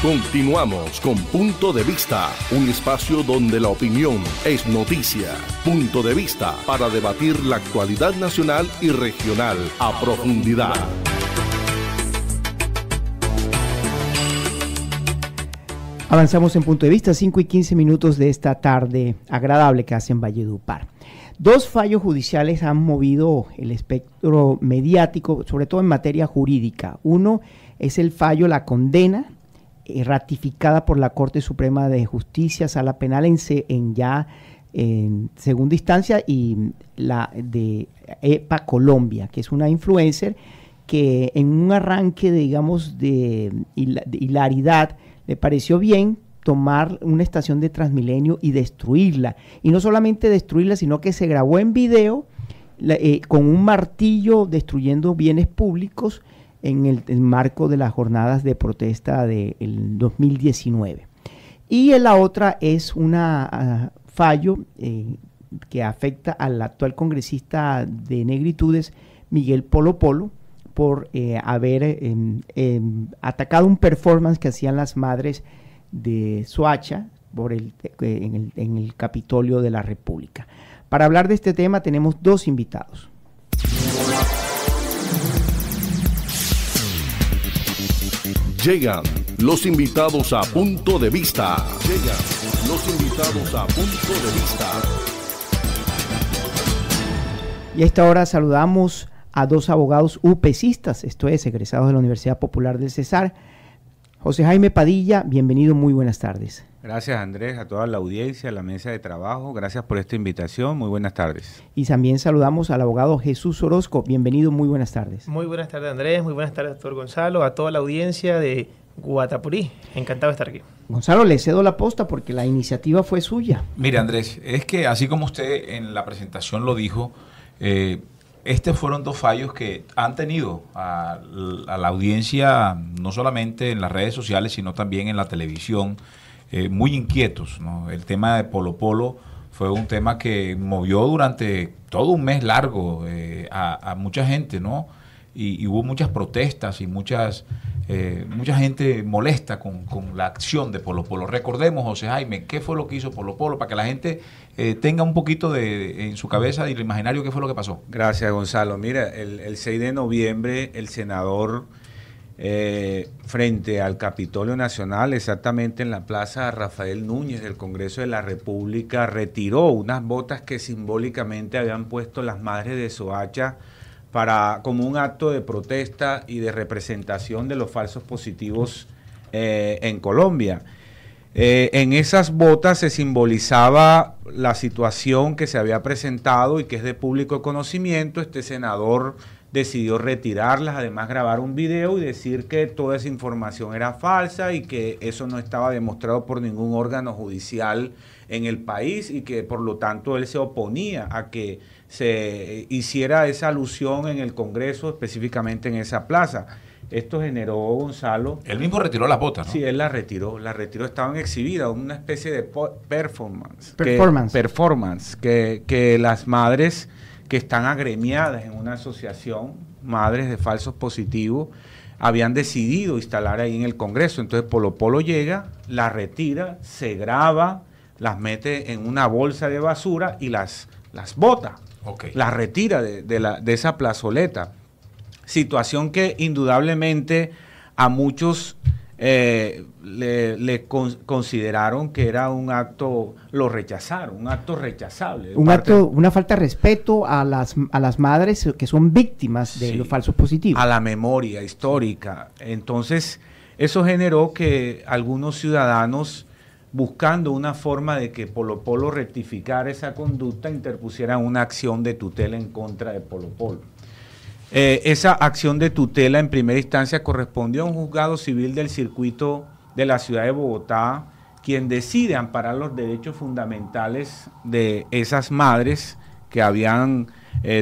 Continuamos con Punto de Vista, un espacio donde la opinión es noticia. Punto de Vista para debatir la actualidad nacional y regional a profundidad. Avanzamos en Punto de Vista, 5:15 de esta tarde agradable que hace en Valledupar. Dos fallos judiciales han movido el espectro mediático, sobre todo en materia jurídica. Uno es el fallo, la condena ratificada por la Corte Suprema de Justicia, Sala Penal en segunda instancia, y la de EPA Colombia, que es una influencer que en un arranque, digamos, de hilaridad, le pareció bien tomar una estación de Transmilenio y destruirla. Y no solamente destruirla, sino que se grabó en video con un martillo destruyendo bienes públicos en el marco de las jornadas de protesta del 2019. Y la otra es un fallo que afecta al actual congresista de Negritudes, Miguel Polo Polo, por haber atacado un performance que hacían las madres de Soacha en el Capitolio de la República. Para hablar de este tema tenemos dos invitados. Llegan los invitados a Punto de Vista. Llegan los invitados a Punto de Vista. Y a esta hora saludamos a dos abogados UPCistas, esto es, egresados de la Universidad Popular del Cesar. José Jaime Padilla, bienvenido, muy buenas tardes. Gracias, Andrés, a toda la audiencia, a la mesa de trabajo, gracias por esta invitación, muy buenas tardes. Y también saludamos al abogado Jesús Orozco, bienvenido, muy buenas tardes. Muy buenas tardes, Andrés, muy buenas tardes, doctor Gonzalo, a toda la audiencia de Guatapurí, encantado de estar aquí. Gonzalo, le cedo la posta porque la iniciativa fue suya. Mire, Andrés, es que así como usted en la presentación lo dijo, estos fueron dos fallos que han tenido a la audiencia, no solamente en las redes sociales, sino también en la televisión, muy inquietos, ¿no? El tema de Polo Polo fue un tema que movió durante todo un mes largo a mucha gente, ¿no? Y hubo muchas protestas y mucha gente molesta con la acción de Polo Polo. Recordemos, José Jaime, ¿qué fue lo que hizo Polo Polo? Para que la gente tenga un poquito en su cabeza y el imaginario qué fue lo que pasó. Gracias, Gonzalo. Mira, el 6 de noviembre el senador frente al Capitolio Nacional, exactamente en la Plaza Rafael Núñez del Congreso de la República, retiró unas botas que simbólicamente habían puesto las madres de Soacha como un acto de protesta y de representación de los falsos positivos en Colombia. En esas botas se simbolizaba la situación que se había presentado y que es de público conocimiento. Este senador decidió retirarlas, además grabar un video y decir que toda esa información era falsa y que eso no estaba demostrado por ningún órgano judicial en el país y que por lo tanto él se oponía a que se hiciera esa alusión en el Congreso, específicamente en esa plaza. Esto generó, Gonzalo... Él mismo retiró las botas, ¿no? Sí, él las retiró, estaban exhibidas, una especie de performance. Que las madres que están agremiadas en una asociación, madres de falsos positivos, habían decidido instalar ahí en el Congreso. Entonces Polo Polo llega, las retira, se graba, las mete en una bolsa de basura y las bota. Okay. Las retira de esa plazoleta. Situación que indudablemente a muchos consideraron que era un acto, lo rechazaron, un acto rechazable. Una falta de respeto a las madres que son víctimas de los falsos positivos. A la memoria histórica. Entonces, eso generó que algunos ciudadanos, buscando una forma de que Polo Polo rectificara esa conducta, interpusieran una acción de tutela en contra de Polo Polo. Esa acción de tutela en primera instancia correspondió a un juzgado civil del circuito de la ciudad de Bogotá, quien decide amparar los derechos fundamentales de esas madres que habían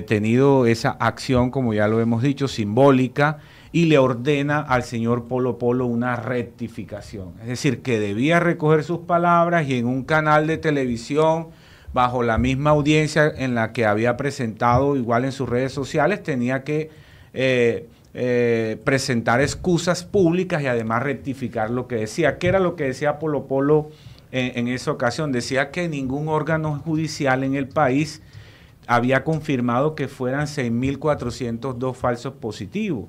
tenido esa acción, como ya lo hemos dicho, simbólica, y le ordena al señor Polo Polo una rectificación. Es decir, que debía recoger sus palabras y en un canal de televisión, bajo la misma audiencia en la que había presentado, igual en sus redes sociales, tenía que presentar excusas públicas y además rectificar lo que decía. ¿Qué era lo que decía Polo Polo en esa ocasión? Decía que ningún órgano judicial en el país había confirmado que fueran 6.402 falsos positivos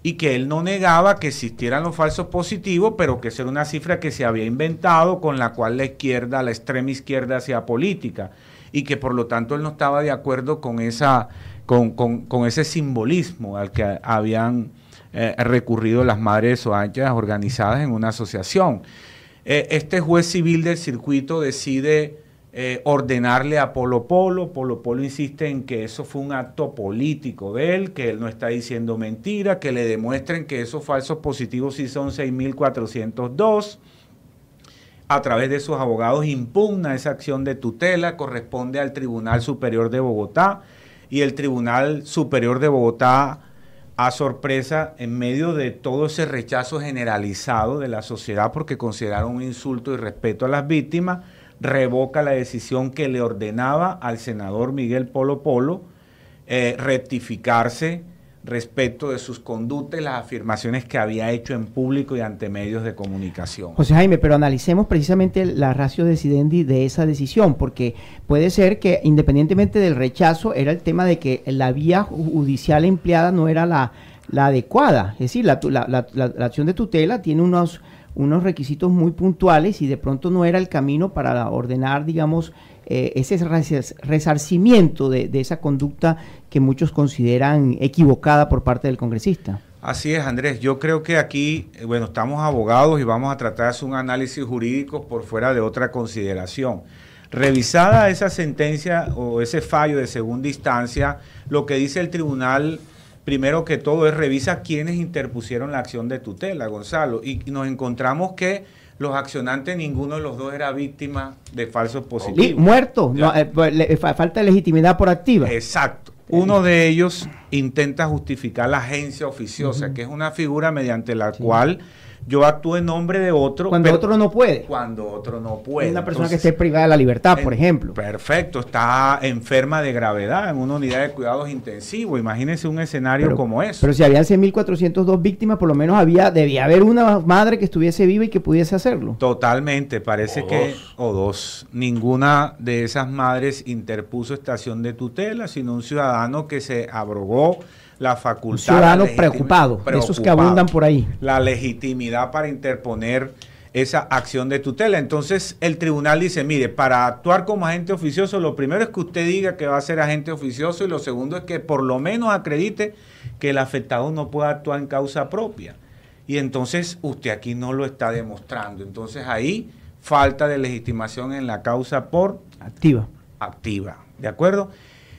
y que él no negaba que existieran los falsos positivos, pero que esa era una cifra que se había inventado con la cual la extrema izquierda hacía política y que por lo tanto él no estaba de acuerdo con ese simbolismo al que habían recurrido las madres de Soacha organizadas en una asociación. Este juez civil del circuito decide ordenarle a Polo Polo. Polo Polo insiste en que eso fue un acto político de él, que él no está diciendo mentira, que le demuestren que esos falsos positivos sí son 6.402. A través de sus abogados impugna esa acción de tutela, corresponde al Tribunal Superior de Bogotá, y el Tribunal Superior de Bogotá, a sorpresa, en medio de todo ese rechazo generalizado de la sociedad porque consideraron un insulto y respeto a las víctimas, revoca la decisión que le ordenaba al senador Miguel Polo Polo rectificarse respecto de sus conductas y las afirmaciones que había hecho en público y ante medios de comunicación. José Jaime, pero analicemos precisamente la ratio decidendi de esa decisión, porque puede ser que independientemente del rechazo era el tema de que la vía judicial empleada no era la adecuada, es decir, la acción de tutela tiene unos requisitos muy puntuales y de pronto no era el camino para ordenar, digamos, ese resarcimiento de esa conducta que muchos consideran equivocada por parte del congresista. Así es, Andrés. Yo creo que aquí, bueno, estamos abogados y vamos a tratar de hacer un análisis jurídico por fuera de otra consideración. Revisada esa sentencia o ese fallo de segunda instancia, lo que dice el tribunal, primero que todo, es revisa quiénes interpusieron la acción de tutela, Gonzalo, y nos encontramos que los accionantes, ninguno de los dos era víctima de falsos positivos. Muerto, no, falta de legitimidad por activa. Exacto. Uno de ellos intenta justificar la agencia oficiosa, que es una figura mediante la cual yo actúo en nombre de otro. Cuando otro no puede. Cuando otro no puede. Una persona que esté privada de la libertad, por ejemplo. Perfecto, está enferma de gravedad en una unidad de cuidados intensivos. Imagínense un escenario como eso. Pero si habían 6.402 víctimas, por lo menos debía haber una madre que estuviese viva y que pudiese hacerlo. Totalmente, parece o dos. Ninguna de esas madres interpuso esta acción de tutela, sino un ciudadano que se abrogó la facultad. Un ciudadano preocupado, de esos que abundan por ahí. La legitimidad para interponer esa acción de tutela. Entonces el tribunal dice, mire, para actuar como agente oficioso, lo primero es que usted diga que va a ser agente oficioso y lo segundo es que por lo menos acredite que el afectado no pueda actuar en causa propia. Y entonces usted aquí no lo está demostrando. Entonces ahí falta de legitimación en la causa por activa. ¿De acuerdo?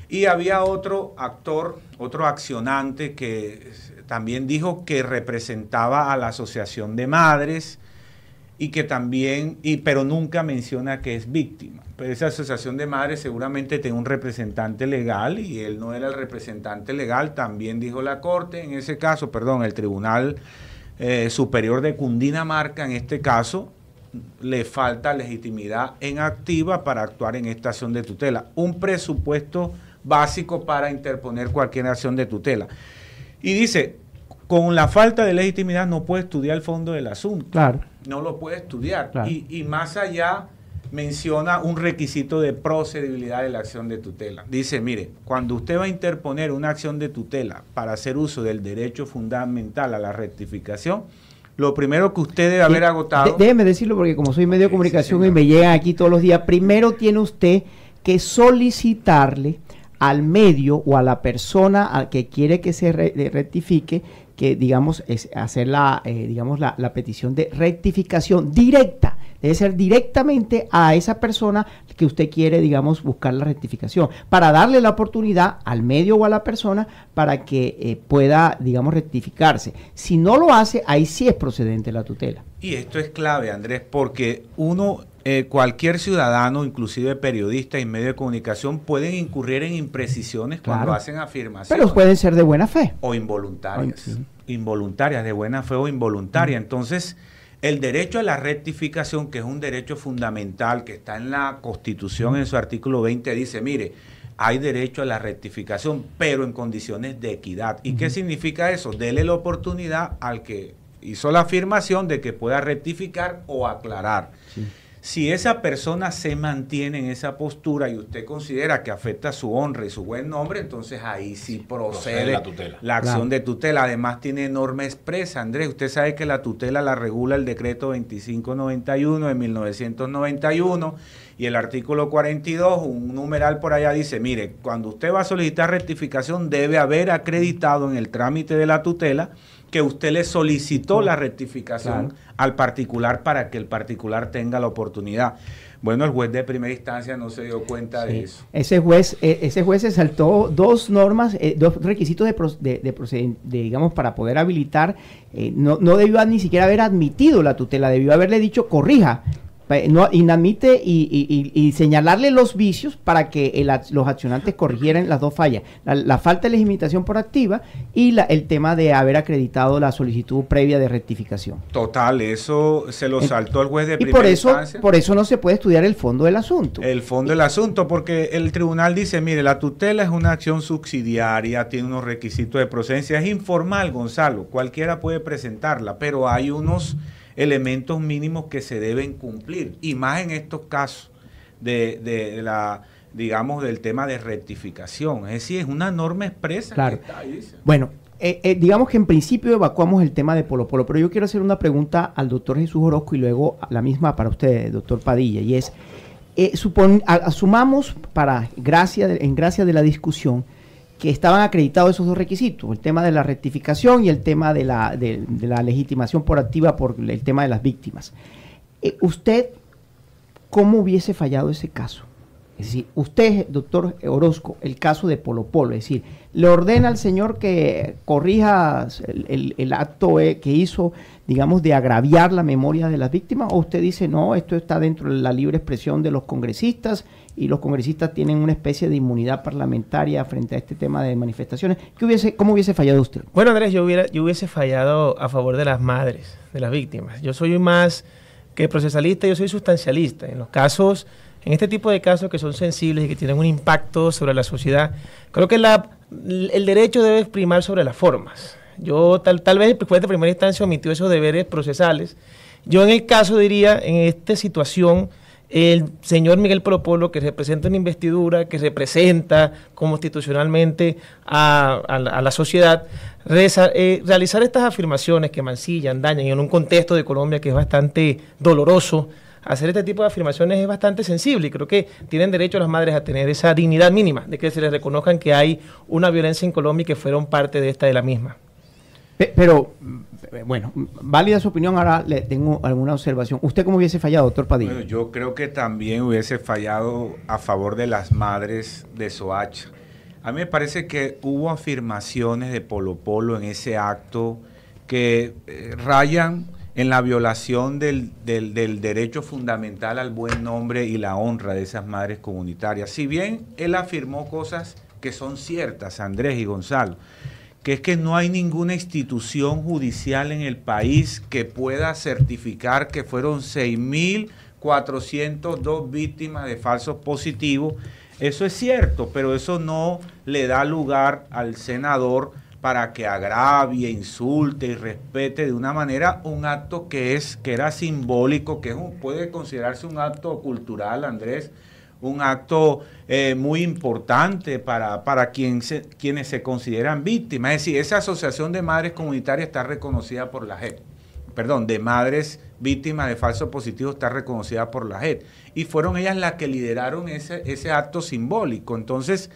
Y había otro actor, otro accionante que también dijo que representaba a la Asociación de Madres y que también, pero nunca menciona que es víctima. Pero esa Asociación de Madres seguramente tiene un representante legal y él no era el representante legal, también dijo la Corte, en ese caso, el Tribunal Superior de Cundinamarca, en este caso, le falta legitimidad en activa para actuar en esta acción de tutela. Un presupuesto básico para interponer cualquier acción de tutela. Y dice, con la falta de legitimidad no puede estudiar el fondo del asunto. Claro. No lo puede estudiar. Claro. Y más allá menciona un requisito de procedibilidad de la acción de tutela. Dice, mire, cuando usted va a interponer una acción de tutela para hacer uso del derecho fundamental a la rectificación, lo primero que usted debe haber agotado... Déjeme decirlo porque como soy medio de comunicación y me llegan aquí todos los días, primero tiene usted que solicitarle al medio o a la persona al que quiere que se rectifique, que digamos es hacer la petición de rectificación directa. Debe ser directamente a esa persona que usted quiere, digamos, buscar la rectificación, para darle la oportunidad al medio o a la persona para que pueda, digamos, rectificarse. Si no lo hace, ahí sí es procedente la tutela. Y esto es clave, Andrés, porque cualquier ciudadano, inclusive periodista y medio de comunicación, pueden incurrir en imprecisiones cuando hacen afirmaciones. Pero pueden ser de buena fe. O involuntarias. Involuntarias, de buena fe o involuntaria. Entonces, el derecho a la rectificación, que es un derecho fundamental, que está en la Constitución en su artículo 20, dice, mire, hay derecho a la rectificación, pero en condiciones de equidad. ¿Y qué significa eso? Dele la oportunidad al que hizo la afirmación de que pueda rectificar o aclarar. Sí. Si esa persona se mantiene en esa postura y usted considera que afecta su honra y su buen nombre, entonces ahí sí procede la acción de tutela. Además tiene norma expresa, Andrés. Usted sabe que la tutela la regula el decreto 2591 de 1991 y el artículo 42, un numeral por allá dice, mire, cuando usted va a solicitar rectificación debe haber acreditado en el trámite de la tutela que usted le solicitó la rectificación al particular para que el particular tenga la oportunidad. Bueno, el juez de primera instancia no se dio cuenta de eso. Ese juez se saltó dos normas, dos requisitos digamos, para poder habilitar. No debió ni siquiera haber admitido la tutela, debió haberle dicho corrija. No inadmite y señalarle los vicios para que los accionantes corrigieran las dos fallas, la falta de legitimación por activa y el tema de haber acreditado la solicitud previa de rectificación. Total, eso se lo saltó el juez de primera instancia. Y por eso no se puede estudiar el fondo del asunto. El fondo del asunto, porque el tribunal dice, mire, la tutela es una acción subsidiaria, tiene unos requisitos de procedencia, es informal, Gonzalo, cualquiera puede presentarla, pero hay unos elementos mínimos que se deben cumplir, y más en estos casos digamos, del tema de rectificación. Es decir, es una norma expresa. Claro. Que está ahí, dice. Bueno, digamos que en principio evacuamos el tema de Polo Polo, pero yo quiero hacer una pregunta al doctor Jesús Orozco y luego la misma para usted, doctor Padilla, y es, asumamos en gracia de la discusión que estaban acreditados esos dos requisitos, el tema de la rectificación y el tema de la legitimación por activa por el tema de las víctimas. ¿Usted cómo hubiese fallado ese caso? Es decir, usted, doctor Orozco, el caso de Polo Polo, es decir, le ordena al señor que corrija el acto que hizo, digamos, de agraviar la memoria de las víctimas, o usted dice, no, esto está dentro de la libre expresión de los congresistas y los congresistas tienen una especie de inmunidad parlamentaria frente a este tema de manifestaciones? ¿Cómo hubiese fallado usted? Bueno, Andrés, yo hubiese fallado a favor de las madres, de las víctimas. Yo soy más que procesalista, yo soy sustancialista. En los casos, en este tipo de casos que son sensibles y que tienen un impacto sobre la sociedad, creo que el derecho debe primar sobre las formas. Yo tal vez el juez de primera instancia omitió esos deberes procesales. Yo en el caso diría, en esta situación, el señor Miguel Polo Polo, que representa una investidura, que representa constitucionalmente a la sociedad, realizar estas afirmaciones que mancillan, dañan, y en un contexto de Colombia que es bastante doloroso, hacer este tipo de afirmaciones es bastante sensible, y creo que tienen derecho las madres a tener esa dignidad mínima, de que se les reconozcan que hay una violencia en Colombia y que fueron parte de la misma. Pero, bueno, válida su opinión, ahora le tengo alguna observación. ¿Usted cómo hubiese fallado, doctor Padilla? Bueno, yo creo que también hubiese fallado a favor de las madres de Soacha. A mí me parece que hubo afirmaciones de Polo Polo en ese acto que rayan en la violación del derecho fundamental al buen nombre y la honra de esas madres comunitarias. Si bien él afirmó cosas que son ciertas, Andrés y Gonzalo, que es que no hay ninguna institución judicial en el país que pueda certificar que fueron 6.402 víctimas de falsos positivos. Eso es cierto, pero eso no le da lugar al senador para que agravie, insulte y respete de una manera un acto que era simbólico, que puede considerarse un acto cultural, Andrés, un acto muy importante para quienes se consideran víctimas. Es decir, esa asociación de madres comunitarias está reconocida por la JEP. Perdón, de madres víctimas de falsos positivos está reconocida por la JEP. Y fueron ellas las que lideraron ese acto simbólico. Entonces,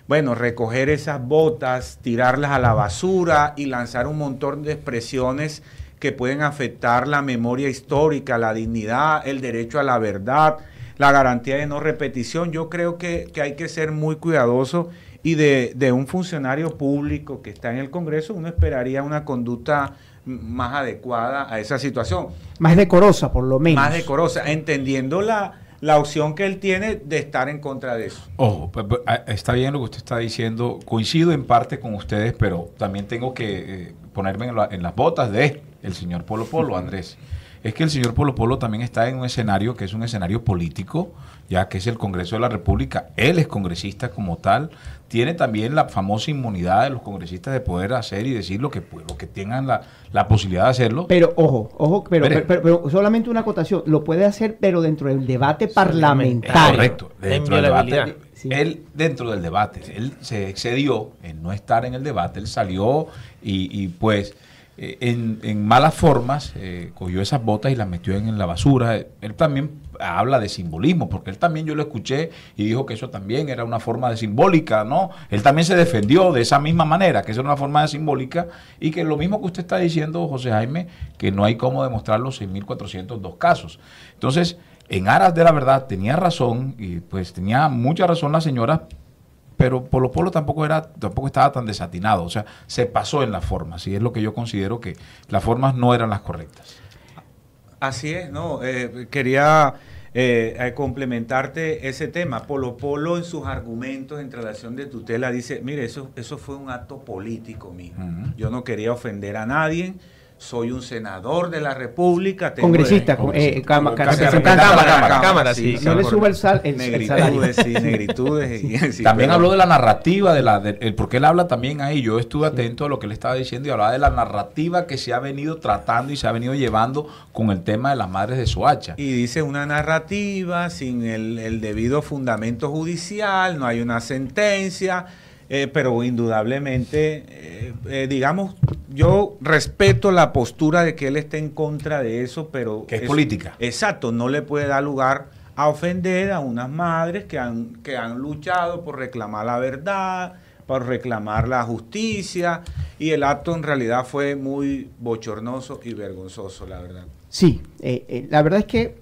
bueno, recoger esas botas, tirarlas a la basura y lanzar un montón de expresiones que pueden afectar la memoria histórica, la dignidad, el derecho a la verdad, la garantía de no repetición. Yo creo que hay que ser muy cuidadoso, y de un funcionario público que está en el Congreso uno esperaría una conducta más adecuada a esa situación. Más decorosa, por lo menos. Más decorosa, entendiendo la opción que él tiene de estar en contra de eso. Ojo, está bien lo que usted está diciendo, coincido en parte con ustedes, pero también tengo que ponerme en las botas de el señor Polo Polo, Andrés. es que el señor Polo Polo también está en un escenario que es un escenario político, ya que es el Congreso de la República. Él es congresista como tal, tiene también la famosa inmunidad de los congresistas de poder hacer y decir lo que tengan la posibilidad de hacerlo. Pero ojo, pero solamente una acotación, lo puede hacer, pero dentro del debate parlamentario. Correcto, dentro del debate. Sí. Él, dentro del debate, él se excedió en no estar en el debate, él salió y pues en malas formas cogió esas botas y las metió en la basura. Él también habla de simbolismo, porque él también, yo lo escuché y dijo que eso también era una forma de simbólica, ¿no? Él también se defendió de esa misma manera, que eso era una forma de simbólica, y que lo mismo que usted está diciendo, José Jaime, que no hay cómo demostrar los 6.402 casos. Entonces, en aras de la verdad, tenía razón, y pues tenía mucha razón la señora, pero Polo Polo tampoco estaba tan desatinado, o sea, se pasó en las formas, y es lo que yo considero que las formas no eran las correctas. Así es, ¿no? Quería complementarte ese tema. Polo Polo en sus argumentos en relación de tutela dice, mire, eso fue un acto político mío. Yo no quería ofender a nadie. Soy un senador de la República. Congresista, cámara, sí. No le suba el salario. Negritudes. También habló de la narrativa, porque él habla también ahí. Yo estuve atento a lo que él estaba diciendo y hablaba de la narrativa que se ha venido tratando y se ha venido llevando con el tema de las madres de Soacha. Y dice una narrativa sin el debido fundamento judicial, no hay una sentencia. Pero indudablemente, digamos, yo respeto la postura de que él esté en contra de eso, pero... Que es política. Exacto, no le puede dar lugar a ofender a unas madres que han luchado por reclamar la verdad, por reclamar la justicia, y el acto en realidad fue muy bochornoso y vergonzoso, la verdad. Sí, la verdad es que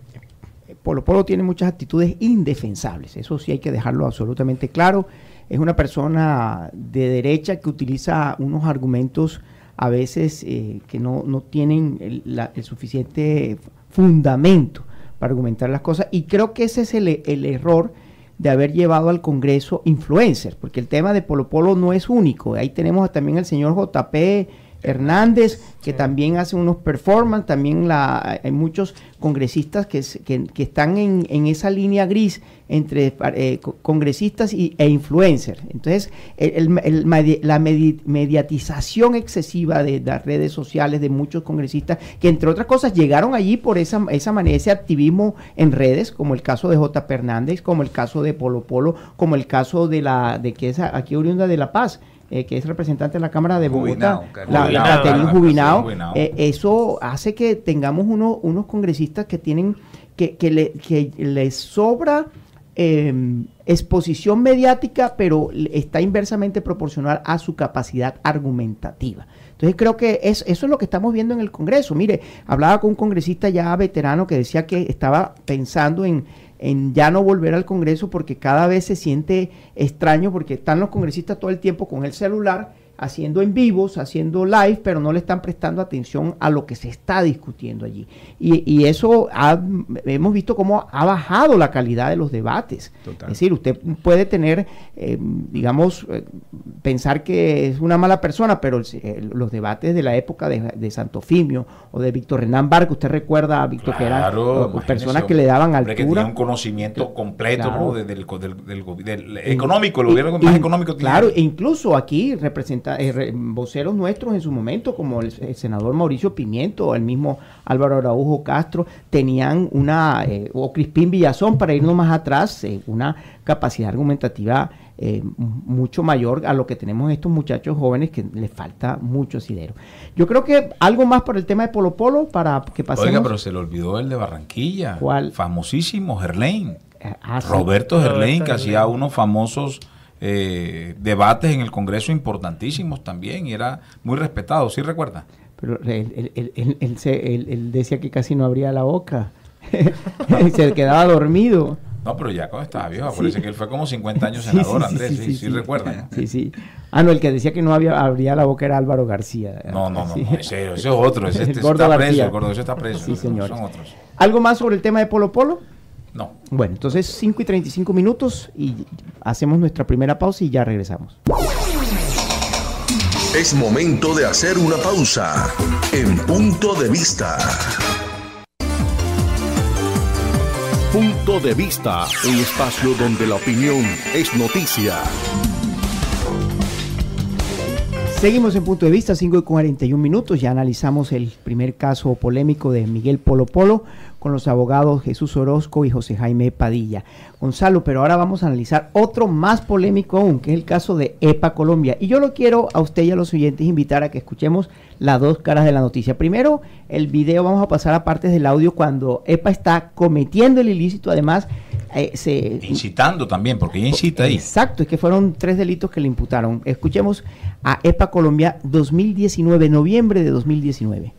Polo Polo tiene muchas actitudes indefensables, eso sí hay que dejarlo absolutamente claro. Es una persona de derecha que utiliza unos argumentos a veces que no tienen el suficiente fundamento para argumentar las cosas, y creo que ese es el error de haber llevado al Congreso influencers, porque el tema de Polo Polo no es único. Ahí tenemos también al señor J.P. Hernández, que también hace unos performances, también hay muchos congresistas que están en esa línea gris entre congresistas e influencers. Entonces, la mediatización excesiva de las redes sociales de muchos congresistas, que entre otras cosas llegaron allí por esa manera, ese activismo en redes, como el caso de J.P. Hernández, como el caso de Polo Polo, como el caso de que es aquí oriunda de La Paz, que es representante de la Cámara de Bogotá, Caterine Jubinao. Eso hace que tengamos unos congresistas que tienen que les sobra exposición mediática, pero está inversamente proporcional a su capacidad argumentativa. Entonces creo que eso es lo que estamos viendo en el Congreso. Mire, hablaba con un congresista ya veterano que decía que estaba pensando en ya no volver al Congreso porque cada vez se siente extraño, porque están los congresistas todo el tiempo con el celular, haciendo en vivos, haciendo live, pero no le están prestando atención a lo que se está discutiendo allí. Y eso hemos visto cómo ha bajado la calidad de los debates. Total. Es decir, usted puede tener, pensar que es una mala persona, pero los debates de la época de Santofimio o de Víctor Renán Barca, usted recuerda a Víctor, claro, que eran personas que le daban altura. Que tenía un conocimiento completo, claro, ¿no? del económico, el gobierno más económico. Claro, e incluso aquí voceros nuestros en su momento, como el senador Mauricio Pimiento, el mismo Álvaro Araujo Castro, tenían o Crispín Villazón, para irnos más atrás, una capacidad argumentativa mucho mayor a lo que tenemos estos muchachos jóvenes, que les falta mucho asidero. Yo creo que algo más por el tema de Polo Polo para que pasemos. Oiga, pero se le olvidó el de Barranquilla. ¿Cuál? Famosísimo, Gerlain. Roberto Gerlain, que hacía unos famosos debates en el Congreso importantísimos también, y era muy respetado, ¿sí recuerda? Pero él decía que casi no abría la boca, se quedaba dormido. No, pero ya cuando estaba viejo, acuérdense que él fue como 50 años senador, Andrés, sí recuerda. Sí. No, el que decía que no abría la boca era Álvaro García. No, ese es otro, ese está preso, el gordo, ese está preso. Sí, señor. Son otros. ¿Algo más sobre el tema de Polo Polo? No. Bueno, entonces 5:35 y hacemos nuestra primera pausa y ya regresamos. Es momento de hacer una pausa. En Punto de Vista. Punto de Vista, un espacio donde la opinión es noticia. Seguimos en Punto de Vista, 5:41. Ya analizamos el primer caso polémico de Miguel Polo Polo con los abogados Jesús Orozco y José Jaime Padilla. Gonzalo, pero ahora vamos a analizar otro más polémico aún, que es el caso de EPA Colombia. Y yo lo quiero a usted y a los oyentes invitar a que escuchemos las dos caras de la noticia. Primero, el video, vamos a pasar a partes del audio cuando EPA está cometiendo el ilícito, además incitando también, porque ella incita ahí. Exacto, es que fueron 3 delitos que le imputaron. Escuchemos a EPA Colombia 2019, noviembre de 2019.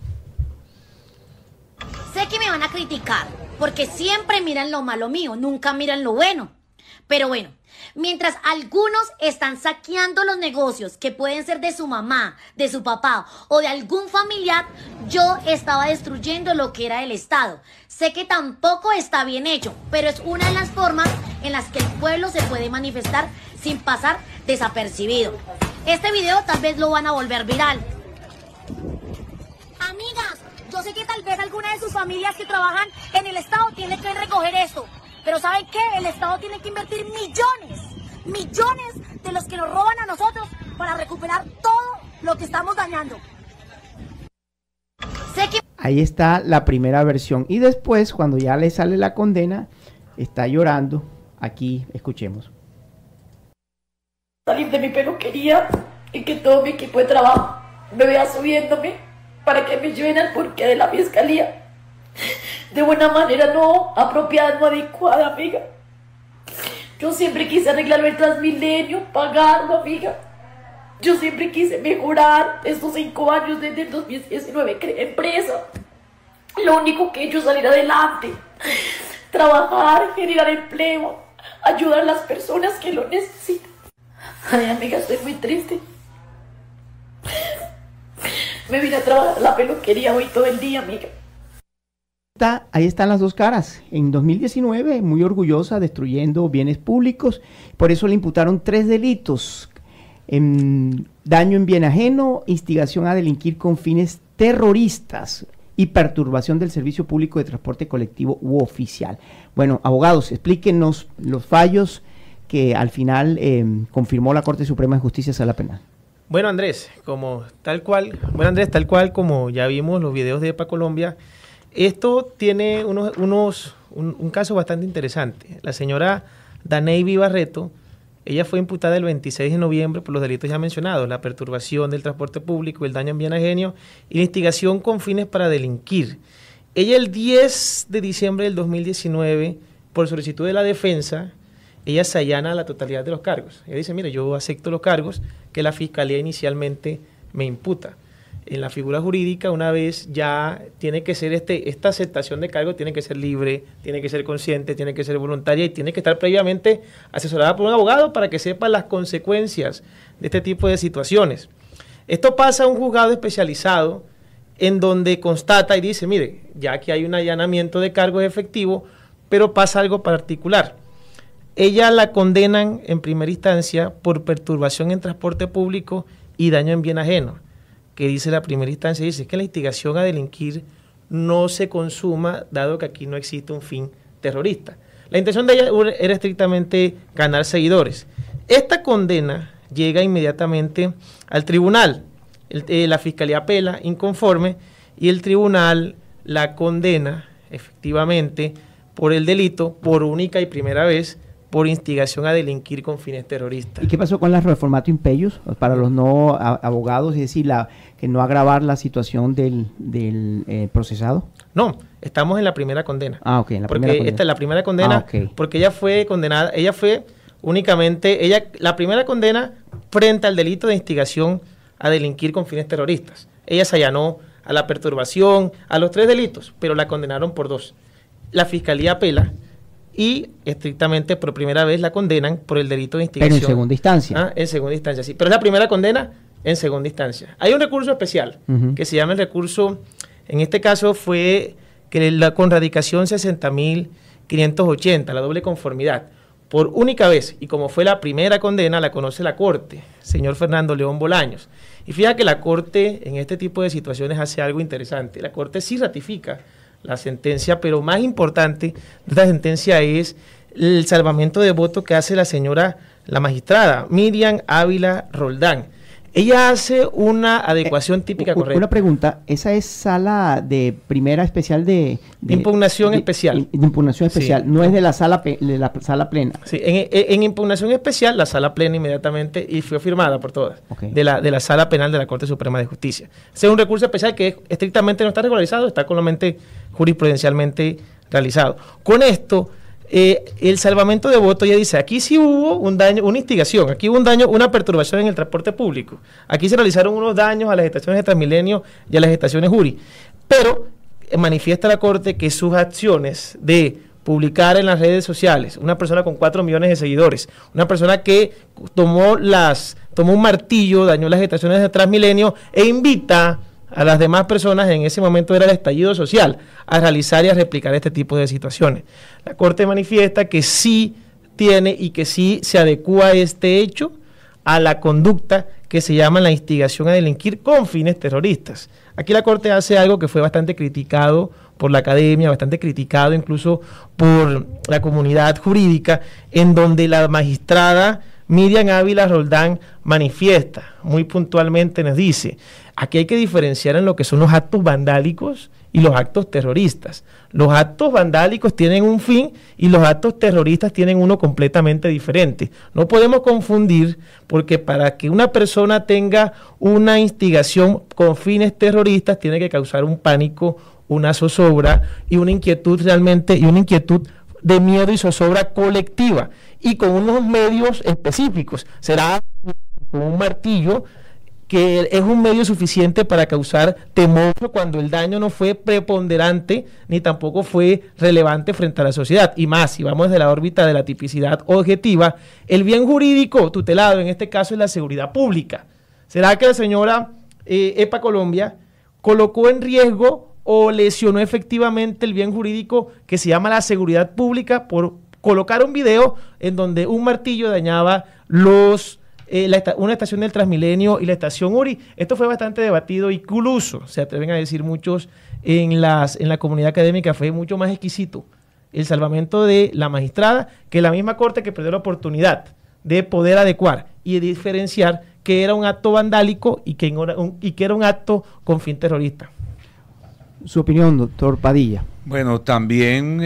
Sé que me van a criticar, porque siempre miran lo malo mío, nunca miran lo bueno. Pero bueno, mientras algunos están saqueando los negocios que pueden ser de su mamá, de su papá o de algún familiar, yo estaba destruyendo lo que era el Estado. Sé que tampoco está bien hecho, pero es una de las formas en las que el pueblo se puede manifestar sin pasar desapercibido. Este video tal vez lo van a volver viral. Amigas, yo sé que tal vez alguna de sus familias que trabajan en el Estado tiene que recoger esto. Pero ¿saben qué? El Estado tiene que invertir millones de los que nos roban a nosotros para recuperar todo lo que estamos dañando. Sé que... Ahí está la primera versión. Y después, cuando ya le sale la condena, está llorando. Aquí, escuchemos. Salir de mi peluquería y que todo mi equipo de trabajo me vea subiéndome para que me lleven al porqué de la fiscalía. De buena manera, no apropiada, no adecuada, amiga. Yo siempre quise arreglarlo el Transmilenio, pagarlo, amiga. Yo siempre quise mejorar estos 5 años desde el 2019, creé empresa. Lo único que he hecho es salir adelante, trabajar, generar empleo, ayudar a las personas que lo necesitan. Ay, amiga, estoy muy triste. Me vine a trabajar a la peluquería hoy todo el día, amiga. Ahí están las dos caras. En 2019, muy orgullosa, destruyendo bienes públicos. Por eso le imputaron 3 delitos. Daño en bien ajeno, instigación a delinquir con fines terroristas y perturbación del servicio público de transporte colectivo u oficial. Bueno, abogados, explíquenos los fallos que al final confirmó la Corte Suprema de Justicia de Sala Penal. Bueno, Andrés, tal cual como ya vimos los videos de EPA Colombia, esto tiene un caso bastante interesante. La señora Daneiby Barreto, ella fue imputada el 26 de noviembre por los delitos ya mencionados, la perturbación del transporte público, el daño en bien ajeno y la instigación con fines para delinquir. Ella el 10 de diciembre del 2019, por solicitud de la defensa, ella se allana a la totalidad de los cargos. Ella dice, mire, yo acepto los cargos que la Fiscalía inicialmente me imputa. En la figura jurídica, una vez ya tiene que ser esta aceptación de cargo, tiene que ser libre, tiene que ser consciente, tiene que ser voluntaria y tiene que estar previamente asesorada por un abogado para que sepa las consecuencias de este tipo de situaciones. Esto pasa a un juzgado especializado en donde constata y dice, mire, ya aquí hay un allanamiento de cargos efectivo, pero pasa algo particular. Ella la condenan en primera instancia por perturbación en transporte público y daño en bien ajeno, que dice la primera instancia, dice que la instigación a delinquir no se consuma, dado que aquí no existe un fin terrorista. La intención de ella era estrictamente ganar seguidores. Esta condena llega inmediatamente al tribunal. La Fiscalía apela inconforme y el tribunal la condena efectivamente por el delito, por única y primera vez, por instigación a delinquir con fines terroristas. ¿Y qué pasó con las reformato impeius para los no abogados, es decir, que no agravar la situación del procesado? No, estamos en la primera condena. Ah, ok, en la primera condena. Esta es la primera condena, okay. Porque ella fue condenada, la primera condena frente al delito de instigación a delinquir con fines terroristas. Ella se allanó a la perturbación, a los 3 delitos, pero la condenaron por 2. La Fiscalía apela y estrictamente por primera vez la condenan por el delito de instigación. Pero en segunda instancia. En segunda instancia, sí. Pero es la primera condena en segunda instancia. Hay un recurso especial que se llama el recurso, en este caso fue con radicación 60.580, la doble conformidad. Por única vez, y como fue la primera condena, la conoce la Corte, señor Fernando León Bolaños. Y fíjate que la Corte en este tipo de situaciones hace algo interesante. La Corte sí ratifica la sentencia, pero más importante de esta sentencia es el salvamento de voto que hace la magistrada Miriam Ávila Roldán. Ella hace una adecuación típica correcta. Una pregunta, ¿esa es sala de primera especial de impugnación especial? De impugnación especial, sí. No es de la sala plena. Sí, en impugnación especial, la sala plena inmediatamente, y fue firmada por todas, okay, de la sala penal de la Corte Suprema de Justicia. Ese es un recurso especial que estrictamente no está regularizado, está solamente jurisprudencialmente realizado. Con esto, el salvamento de voto ya dice, aquí sí hubo un daño, una instigación, aquí hubo un daño, una perturbación en el transporte público, aquí se realizaron unos daños a las estaciones de Transmilenio y a las estaciones Juri, pero manifiesta la Corte que sus acciones de publicar en las redes sociales, una persona con 4 millones de seguidores, una persona que tomó un martillo, dañó las estaciones de Transmilenio e invita a las demás personas, en ese momento era el estallido social, a realizar y a replicar este tipo de situaciones. La Corte manifiesta que sí tiene y que sí se adecúa este hecho a la conducta que se llama la instigación a delinquir con fines terroristas. Aquí la Corte hace algo que fue bastante criticado por la academia, bastante criticado incluso por la comunidad jurídica, en donde la magistrada Miriam Ávila Roldán manifiesta, muy puntualmente nos dice, aquí hay que diferenciar en lo que son los actos vandálicos y los actos terroristas. Los actos vandálicos tienen un fin y los actos terroristas tienen uno completamente diferente. No podemos confundir, porque para que una persona tenga una instigación con fines terroristas tiene que causar un pánico, una zozobra y una inquietud realmente, y una inquietud de miedo y zozobra colectiva, y con unos medios específicos. Será con un martillo, que es un medio suficiente para causar temor cuando el daño no fue preponderante ni tampoco fue relevante frente a la sociedad. Y más, si vamos desde la órbita de la tipicidad objetiva, el bien jurídico tutelado en este caso es la seguridad pública. ¿Será que la señora EPA Colombia colocó en riesgo o lesionó efectivamente el bien jurídico que se llama la seguridad pública por colocar un video en donde un martillo dañaba una estación del Transmilenio y la estación Uri? Esto fue bastante debatido, incluso se atreven a decir muchos en la comunidad académica, fue mucho más exquisito el salvamento de la magistrada que la misma Corte, que perdió la oportunidad de poder adecuar y diferenciar que era un acto vandálico y que era un acto con fin terrorista. Su opinión, doctor Padilla. Bueno, también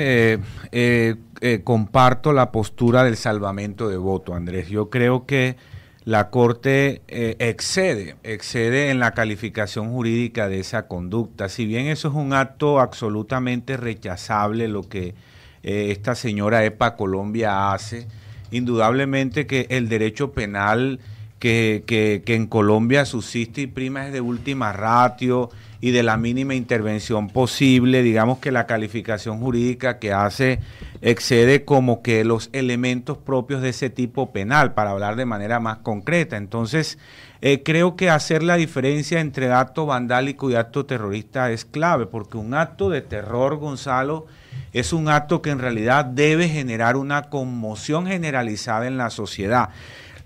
comparto la postura del salvamento de voto, Andrés. Yo creo que la Corte excede en la calificación jurídica de esa conducta. Si bien eso es un acto absolutamente rechazable, lo que esta señora EPA Colombia hace, indudablemente que el derecho penal que en Colombia subsiste y prima es de última ratio y de la mínima intervención posible. Digamos que la calificación jurídica que hace excede como que los elementos propios de ese tipo penal, para hablar de manera más concreta. Entonces, creo que hacer la diferencia entre acto vandálico y acto terrorista es clave, porque un acto de terror, Gonzalo, es un acto que en realidad debe generar una conmoción generalizada en la sociedad.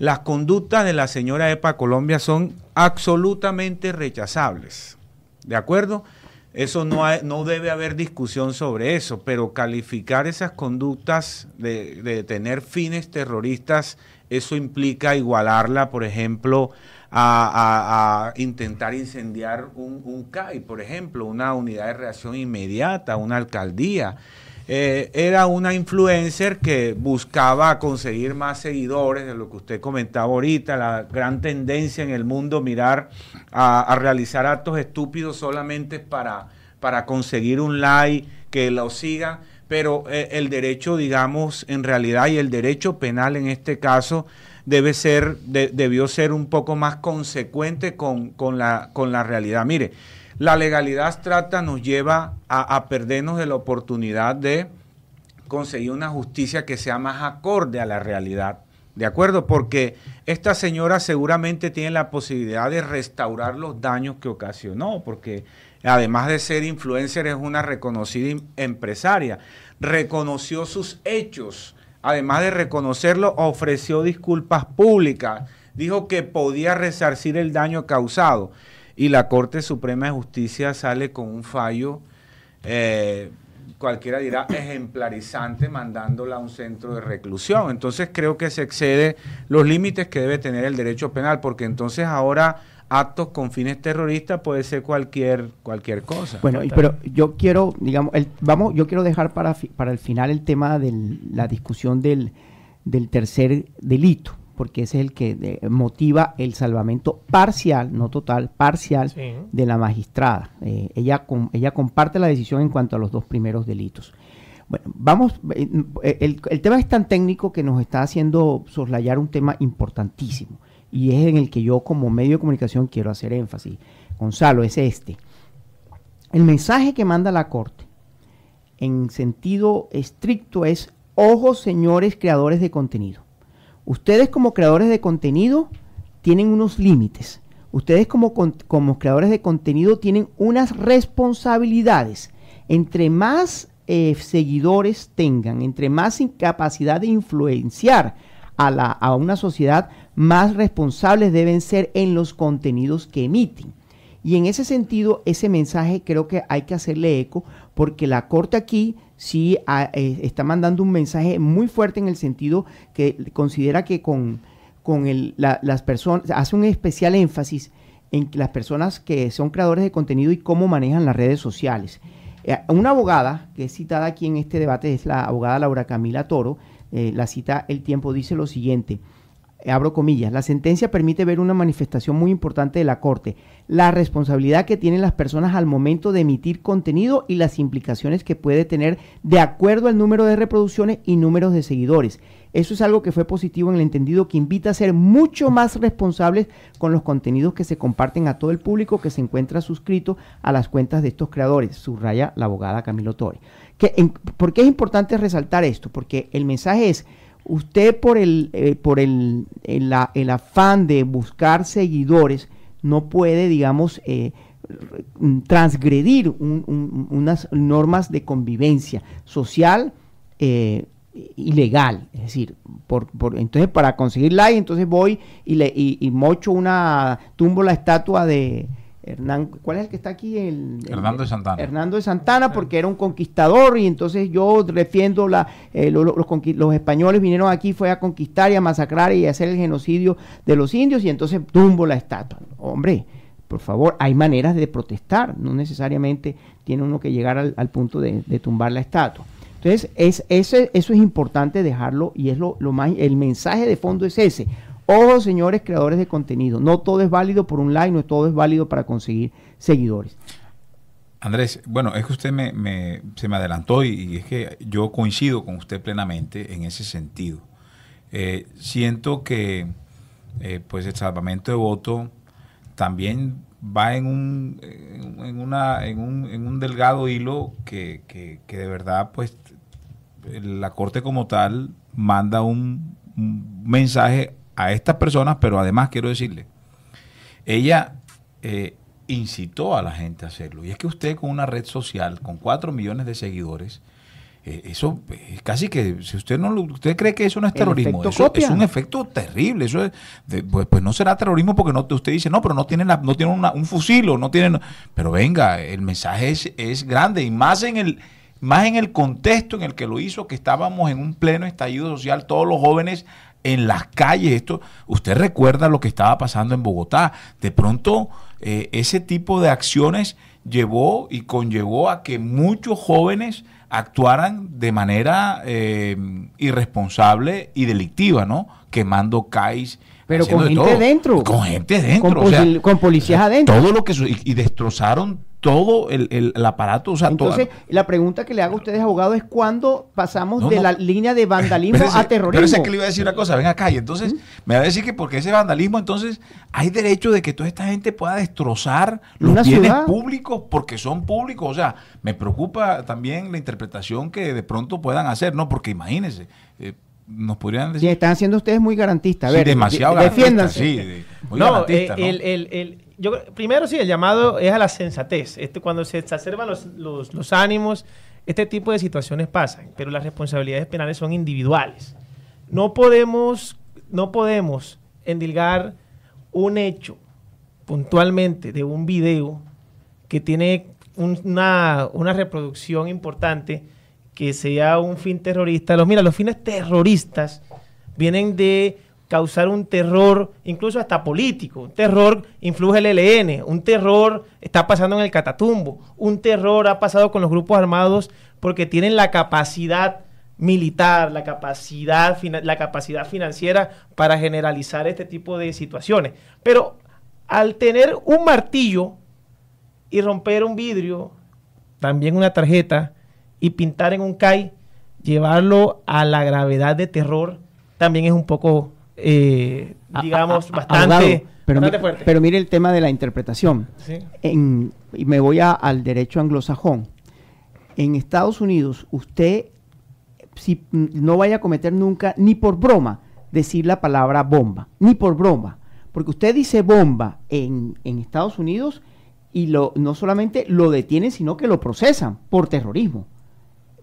Las conductas de la señora EPA Colombia son absolutamente rechazables, ¿de acuerdo? Eso no debe haber discusión sobre eso, pero calificar esas conductas de tener fines terroristas, eso implica igualarla, por ejemplo, a intentar incendiar un CAI, por ejemplo, una unidad de reacción inmediata, una alcaldía. Era una influencer que buscaba conseguir más seguidores, de lo que usted comentaba ahorita, la gran tendencia en el mundo mirar a realizar actos estúpidos solamente para conseguir un like, que lo sigan, pero el derecho, digamos, en realidad, y el derecho penal en este caso, debió ser un poco más consecuente con la realidad. Mire, la legalidad abstracta nos lleva a perdernos de la oportunidad de conseguir una justicia que sea más acorde a la realidad, ¿de acuerdo? Porque esta señora seguramente tiene la posibilidad de restaurar los daños que ocasionó, porque además de ser influencer es una reconocida empresaria, reconoció sus hechos, además de reconocerlo, ofreció disculpas públicas, dijo que podía resarcir el daño causado. Y la Corte Suprema de Justicia sale con un fallo cualquiera dirá ejemplarizante, mandándola a un centro de reclusión. Entonces creo que se excede los límites que debe tener el derecho penal, porque entonces ahora actos con fines terroristas puede ser cualquier cosa. Bueno, pero yo quiero, digamos, yo quiero dejar para el final el tema de la discusión del tercer delito, porque ese es el que motiva el salvamento parcial, no total, parcial, sí, de la magistrada. Ella comparte la decisión en cuanto a los dos primeros delitos. Bueno, vamos, el tema es tan técnico que nos está haciendo soslayar un tema importantísimo, y es en el que yo como medio de comunicación quiero hacer énfasis. Gonzalo, es este. El mensaje que manda la Corte, en sentido estricto, es: ojo, señores creadores de contenido. Ustedes como creadores de contenido tienen unos límites. Ustedes como creadores de contenido tienen unas responsabilidades. Entre más seguidores tengan, entre más capacidad de influenciar a una sociedad, más responsables deben ser en los contenidos que emiten. Y en ese sentido, ese mensaje creo que hay que hacerle eco, porque la Corte aquí sí está mandando un mensaje muy fuerte, en el sentido que considera que las personas, hace un especial énfasis en las personas que son creadores de contenido y cómo manejan las redes sociales. Una abogada que es citada aquí en este debate es la abogada Laura Camila Toro. La cita El Tiempo, dice lo siguiente, abro comillas: la sentencia permite ver una manifestación muy importante de la Corte, la responsabilidad que tienen las personas al momento de emitir contenido y las implicaciones que puede tener de acuerdo al número de reproducciones y números de seguidores. Eso es algo que fue positivo en el entendido que invita a ser mucho más responsables con los contenidos que se comparten a todo el público que se encuentra suscrito a las cuentas de estos creadores, subraya la abogada Camilo Tore. ¿Por qué es importante resaltar esto? Porque el mensaje es: usted por el afán de buscar seguidores no puede, digamos, transgredir unas normas de convivencia social ilegal. Es decir, entonces para conseguir like, entonces voy y tumbo la estatua de Hernán, ¿cuál es el que está aquí? Hernando de Santana. Hernando de Santana, porque era un conquistador, y entonces yo defiendo los españoles vinieron aquí, fue a conquistar y a masacrar y a hacer el genocidio de los indios, y entonces tumbo la estatua. Hombre, por favor, hay maneras de protestar, no necesariamente tiene uno que llegar al punto de tumbar la estatua. Entonces, eso es importante dejarlo, y es el mensaje de fondo es ese. Ojo, señores creadores de contenido, no todo es válido por un like, no todo es válido para conseguir seguidores. Andrés, bueno, es que usted se me adelantó, y es que yo coincido con usted plenamente en ese sentido. Siento que pues el salvamento de voto también va en un delgado hilo que de verdad, pues la Corte como tal manda un mensaje a estas personas, pero además quiero decirle, ella incitó a la gente a hacerlo. Y es que usted, con una red social con 4 millones de seguidores, eso casi que, si usted cree que eso no es terrorismo, eso es un efecto terrible. Eso es, pues no será terrorismo porque usted dice, no, pero no tienen un fusil, o no tienen. Pero venga, el mensaje es grande, y más en el contexto en el que lo hizo, que estábamos en un pleno estallido social, todos los jóvenes en las calles. Usted recuerda lo que estaba pasando en Bogotá. De pronto, ese tipo de acciones llevó y conllevó a que muchos jóvenes actuaran de manera irresponsable y delictiva, ¿no? Quemando CAIs. Pero con gente dentro. Con gente dentro. Con policías adentro. Todo lo que y destrozaron todo el aparato. O sea, entonces, la pregunta que le hago a ustedes, abogados, es: ¿cuándo pasamos de la línea de vandalismo a terrorismo? Pero es que le iba a decir una cosa, ven acá, y entonces me va a decir que porque ese vandalismo, entonces hay derecho de que toda esta gente pueda destrozar los bienes públicos porque son públicos. O sea, me preocupa también la interpretación que de pronto puedan hacer, ¿no? Porque imagínense, nos podrían decir... Sí, están siendo ustedes muy garantistas. A ver, demasiado defiéndanse. Sí, primero sí, el llamado es a la sensatez. Cuando se exacerban los ánimos, este tipo de situaciones pasan, pero las responsabilidades penales son individuales. No podemos endilgar un hecho puntualmente de un video que tiene una reproducción importante que sea un fin terrorista. Los fines terroristas vienen de causar un terror, incluso hasta político. Un terror influye el ELN, un terror está pasando en el Catatumbo, un terror ha pasado con los grupos armados porque tienen la capacidad militar, la capacidad financiera para generalizar este tipo de situaciones. Pero al tener un martillo y romper un vidrio, también una tarjeta, y pintar en un CAI, llevarlo a la gravedad de terror, también es un poco, digamos, bastante fuerte. Pero mire el tema de la interpretación. ¿Sí? Y me voy al derecho anglosajón. En Estados Unidos, usted no vaya a cometer nunca, ni por broma, decir la palabra bomba, ni por broma. Porque usted dice bomba en Estados Unidos y no solamente lo detienen, sino que lo procesan por terrorismo.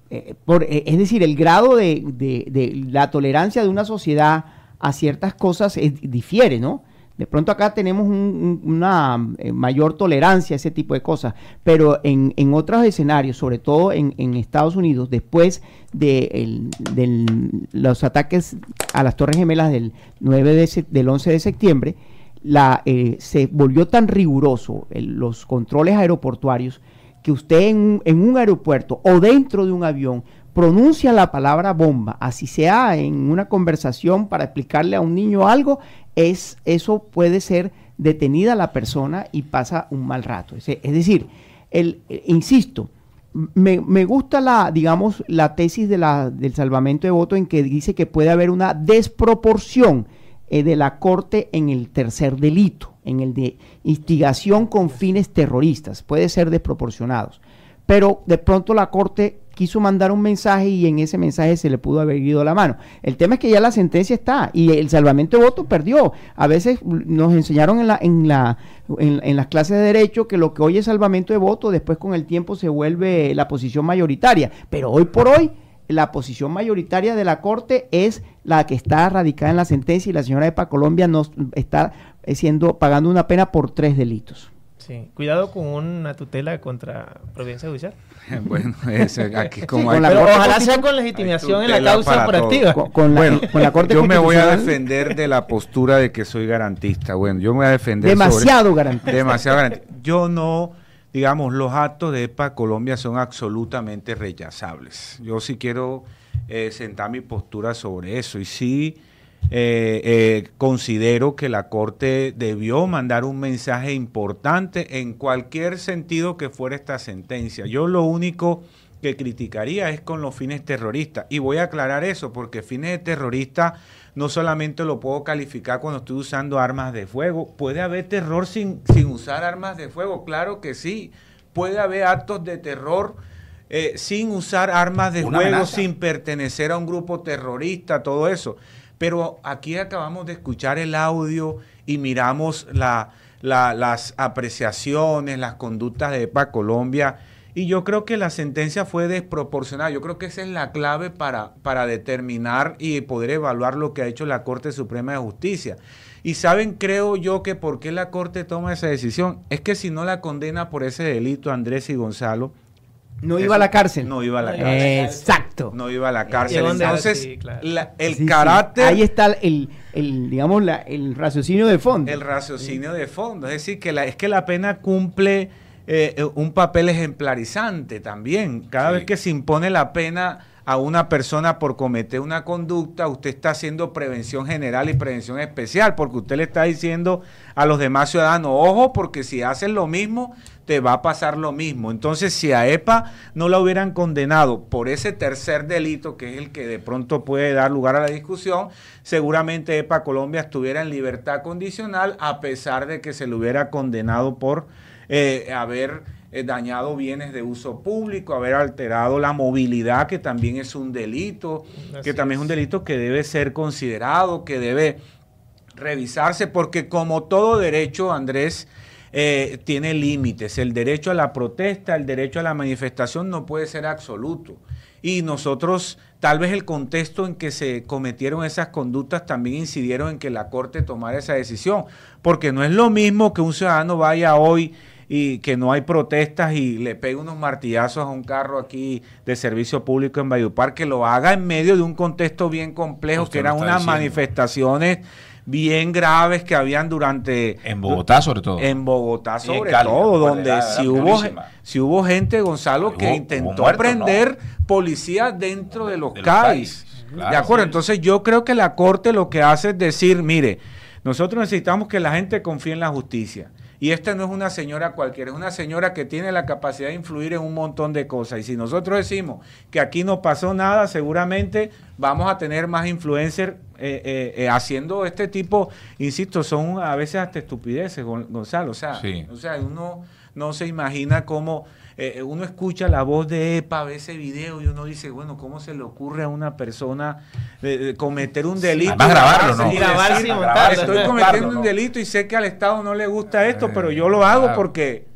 Es decir, el grado de la tolerancia de una sociedad a ciertas cosas difiere, ¿no? De pronto acá tenemos una mayor tolerancia a ese tipo de cosas, pero en otros escenarios, sobre todo en Estados Unidos, después de los ataques a las Torres Gemelas del 11 de septiembre, se volvió tan riguroso los controles aeroportuarios que usted en un aeropuerto o dentro de un avión pronuncia la palabra bomba, así sea en una conversación para explicarle a un niño algo, eso puede ser detenida la persona y pasa un mal rato. Es decir, insisto, me gusta la tesis del salvamento de voto en que dice que puede haber una desproporción de la Corte en el tercer delito, en el de instigación con fines terroristas, puede ser desproporcionados, pero de pronto la Corte quiso mandar un mensaje y en ese mensaje se le pudo haber ido la mano. El tema es que ya la sentencia está y el salvamento de voto perdió. A veces nos enseñaron en las clases de derecho que lo que hoy es salvamento de voto después con el tiempo se vuelve la posición mayoritaria, pero hoy por hoy la posición mayoritaria de la Corte es la que está radicada en la sentencia y la señora EPA Colombia nos está pagando una pena por 3 delitos. Sí, cuidado con una tutela contra providencia judicial. Bueno, aquí como sí, pero ojalá sea con legitimación en la causa operativa. Con la Corte yo me voy a defender de la postura de que soy garantista. Bueno, yo me voy a defender demasiado garantista. Demasiado garantista. Yo no, digamos, los actos de EPA Colombia son absolutamente rechazables. Yo sí quiero sentar mi postura sobre eso y sí considero que la Corte debió mandar un mensaje importante en cualquier sentido que fuera esta sentencia. Yo lo único que criticaría es con los fines terroristas y voy a aclarar eso porque fines de terrorista no solamente lo puedo calificar cuando estoy usando armas de fuego, puede haber terror sin usar armas de fuego, claro que sí, puede haber actos de terror sin usar armas de fuego, amenaza, sin pertenecer a un grupo terrorista, todo eso. Pero aquí acabamos de escuchar el audio y miramos las apreciaciones, las conductas de EPA Colombia y yo creo que la sentencia fue desproporcionada. Yo creo que esa es la clave para determinar y poder evaluar lo que ha hecho la Corte Suprema de Justicia. Y saben, creo yo que por qué la Corte toma esa decisión. Es que si no la condena por ese delito Andrés y Gonzalo, no iba a la cárcel. No iba a la cárcel. Exacto. No iba a la cárcel. Entonces, sí, claro. El carácter... Ahí está el raciocinio de fondo. El raciocinio de fondo. Es decir, que la pena cumple un papel ejemplarizante también. Cada vez que se impone la pena a una persona por cometer una conducta, usted está haciendo prevención general y prevención especial, porque usted le está diciendo a los demás ciudadanos, ojo, porque si haces lo mismo, te va a pasar lo mismo. Entonces, si a EPA no la hubieran condenado por ese tercer delito, que es el que de pronto puede dar lugar a la discusión, seguramente EPA Colombia estuviera en libertad condicional, a pesar de que se le hubiera condenado por haber dañado bienes de uso público, haber alterado la movilidad, que también es un delito, que también es un delito que debe ser considerado, que debe revisarse, porque como todo derecho, Andrés, tiene límites. El derecho a la protesta, el derecho a la manifestación no puede ser absoluto. Y nosotros, tal vez el contexto en que se cometieron esas conductas también incidieron en que la Corte tomara esa decisión, porque no es lo mismo que un ciudadano vaya hoy y que no hay protestas y le pegue unos martillazos a un carro aquí de servicio público en Valledupar, que lo haga en medio de un contexto bien complejo, que eran unas manifestaciones bien graves que habían durante... En Bogotá sobre todo. En Bogotá sobre todo, donde si hubo gente, Gonzalo, que intentó prender policías dentro de los CAIs. Claro, ¿de acuerdo? Entonces yo creo que la Corte lo que hace es decir, mire, nosotros necesitamos que la gente confíe en la justicia. Y esta no es una señora cualquiera, es una señora que tiene la capacidad de influir en un montón de cosas. Y si nosotros decimos que aquí no pasó nada, seguramente vamos a tener más influencers haciendo este tipo, insisto, son a veces hasta estupideces, Gonzalo. O sea, uno no se imagina cómo... uno escucha la voz de EPA, ve ese video y uno dice, bueno, ¿cómo se le ocurre a una persona cometer un delito? Además grabarlo, ¿no? Estoy cometiendo un delito y sé que al Estado no le gusta esto, pero yo lo hago porque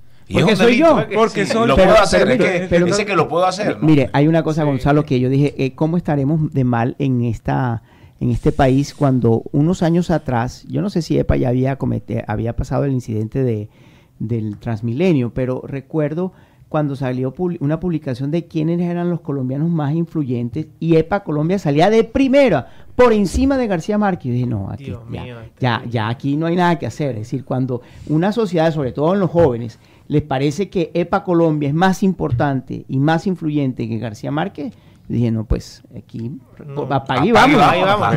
soy yo. Porque soy lo puedo hacer. Dice que lo puedo hacer, ¿no? Mire, hay una cosa, Gonzalo, que yo dije, ¿cómo estaremos de mal en este país cuando unos años atrás, yo no sé si EPA ya había pasado el incidente del Transmilenio, pero recuerdo cuando salió una publicación de quiénes eran los colombianos más influyentes y EPA Colombia salía de primera por encima de García Márquez. Yo dije, no, aquí ya aquí no hay nada que hacer. Es decir, cuando una sociedad, sobre todo en los jóvenes, les parece que EPA Colombia es más importante y más influyente que García Márquez, dije, no, pues aquí apague y vamos.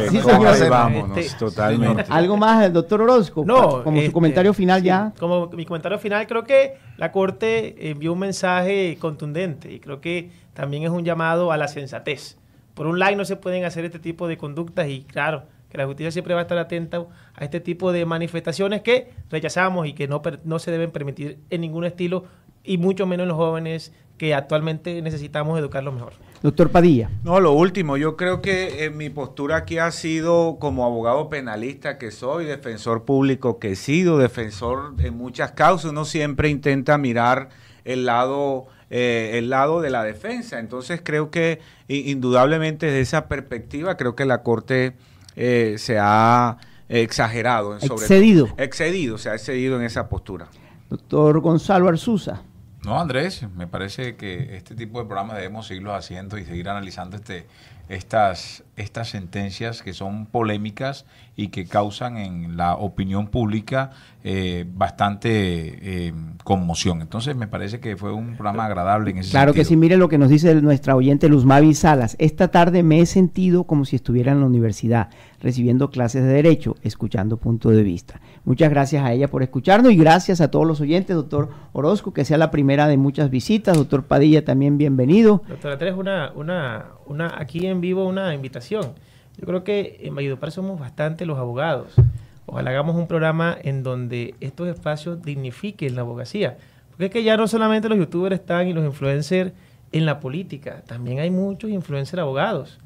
Sí, señor. Vámonos, totalmente. ¿Algo más, el doctor Orozco? No, como su comentario final ya. Como mi comentario final, creo que la Corte envió un mensaje contundente y creo que también es un llamado a la sensatez. Por un lado, no se pueden hacer este tipo de conductas y claro, que la justicia siempre va a estar atenta a este tipo de manifestaciones que rechazamos y que no se deben permitir en ningún estilo y mucho menos en los jóvenes que actualmente necesitamos educarlos mejor. Doctor Padilla. No, lo último, yo creo que mi postura aquí ha sido como abogado penalista que soy, defensor público que he sido, defensor en muchas causas, uno siempre intenta mirar el lado de la defensa. Entonces creo que indudablemente desde esa perspectiva creo que la Corte se ha exagerado. Se ha excedido en esa postura. Doctor Gonzalo Arzuza. No, Andrés, me parece que este tipo de programas debemos seguirlos haciendo y seguir analizando estas sentencias que son polémicas y que causan en la opinión pública bastante conmoción. Entonces me parece que fue un programa agradable en ese sentido. Claro que sí, mire lo que nos dice nuestra oyente Luzmavi Salas. Esta tarde me he sentido como si estuviera en la universidad, recibiendo clases de Derecho, escuchando punto de vista. Muchas gracias a ella por escucharnos y gracias a todos los oyentes, doctor Orozco, que sea la primera de muchas visitas. Doctor Padilla, también bienvenido. Doctor Andrés, aquí en vivo una invitación. Yo creo que en Valledupar somos bastante los abogados. Ojalá hagamos un programa en donde estos espacios dignifiquen la abogacía. Porque es que ya no solamente los youtubers están y los influencers en la política, también hay muchos influencers abogados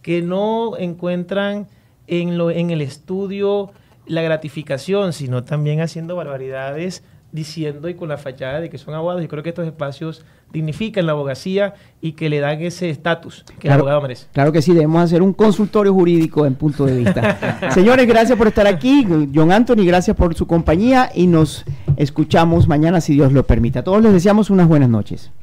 que no encuentran en el estudio la gratificación, sino también haciendo barbaridades, diciendo y con la fachada de que son abogados. Yo creo que estos espacios dignifican la abogacía y que le dan ese estatus que el abogado merece. Claro que sí, debemos hacer un consultorio jurídico en punto de vista. Señores, gracias por estar aquí. John Anthony, gracias por su compañía y nos escuchamos mañana si Dios lo permite. A todos les deseamos unas buenas noches.